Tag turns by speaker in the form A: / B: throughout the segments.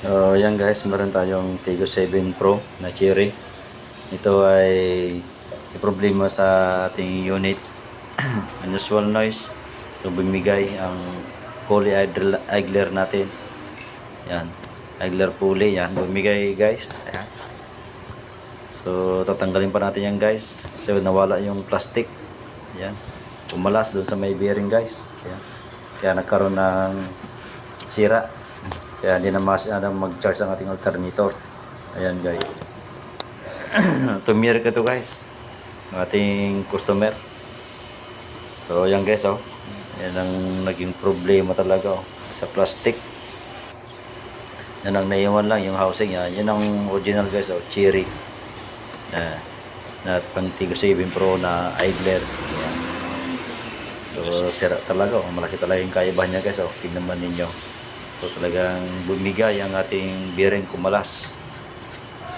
A: Yan guys, meron tayong Tigo 7 Pro na Cherry. Ito ay problema sa ating unit. Unusual noise. So bumigay ang pulley idler natin. Yan, idler pulley yan, bumigay guys. Ayan. So tatanggalin pa natin yan guys. Kasi nawala yung plastic. Yan, pumalas doon sa may bearing guys. Ayan. Kaya nagkaroon ng sira. Kaya hindi na mag-charge ang ating alternator. Ayan guys. Tumir ka to guys. Ang ating customer. So ayan guys oh. Yan ang naging problema talaga oh. Sa plastic. Yan ang naiwan lang yung housing. Yan ang original guys oh. Cherry. Na pang Tigo 7 Pro na idler. Ayan. So sira talaga oh. Malaki talaga yung kaibahan niya guys oh. Tignan man ninyo. So talagang bumigay ang ating bearing, kumalas.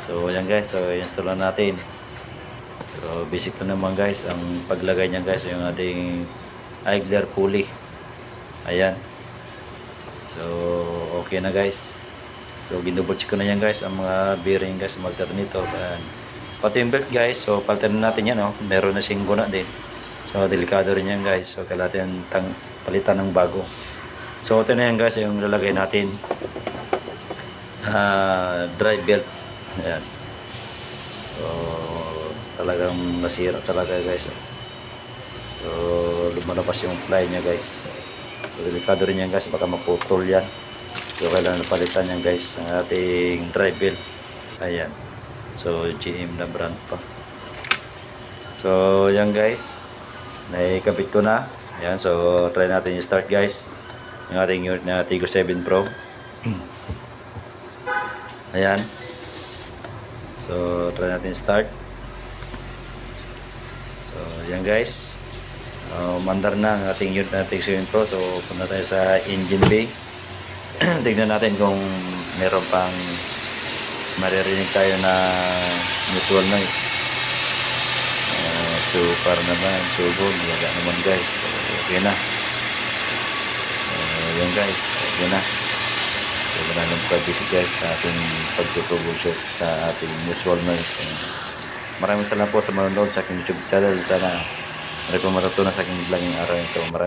A: So ayan guys, so install na natin. So basic na naman guys, ang paglagay niya guys yung ating idler pulley. Ayan. So okay na guys. So ginouble check ko na yan guys, ang mga bearing guys, mag-alternator. Pati yung belt guys, so palitan natin yan oh. Meron na siyang guna din. So delikado rin yan guys. So kailangan palitan ng bago. So ito na yan guys, yung lalagay natin drive belt. Ayan. So talagang nasira talaga guys. So lumalabas yung ply nya guys. So delikado rin yan guys, baka maputol yan. So kailangan palitan yan guys ang ating drive belt. Ayan. So GM na brand pa. So yan guys, naikabit ko na. Ayan, so try natin yung start guys yung ating unit na Tigo 7 Pro. Ayan. So try natin start. So yan guys, mandar na ang ating unit na Tigo 7 Pro. So punta tayo sa engine bay. Tignan natin kung meron pang maririnig tayo na usual noise. So para naman subog, wala naman guys. So, okay na. Yan guys, okay na. So wala nang privacy guys sa ating pagtutroubleshoot sa ating usual noise. Maraming salamat po sa manonood sa aking YouTube channel. Sana marami po matutunan sa aking vlogging araw ito. Maraming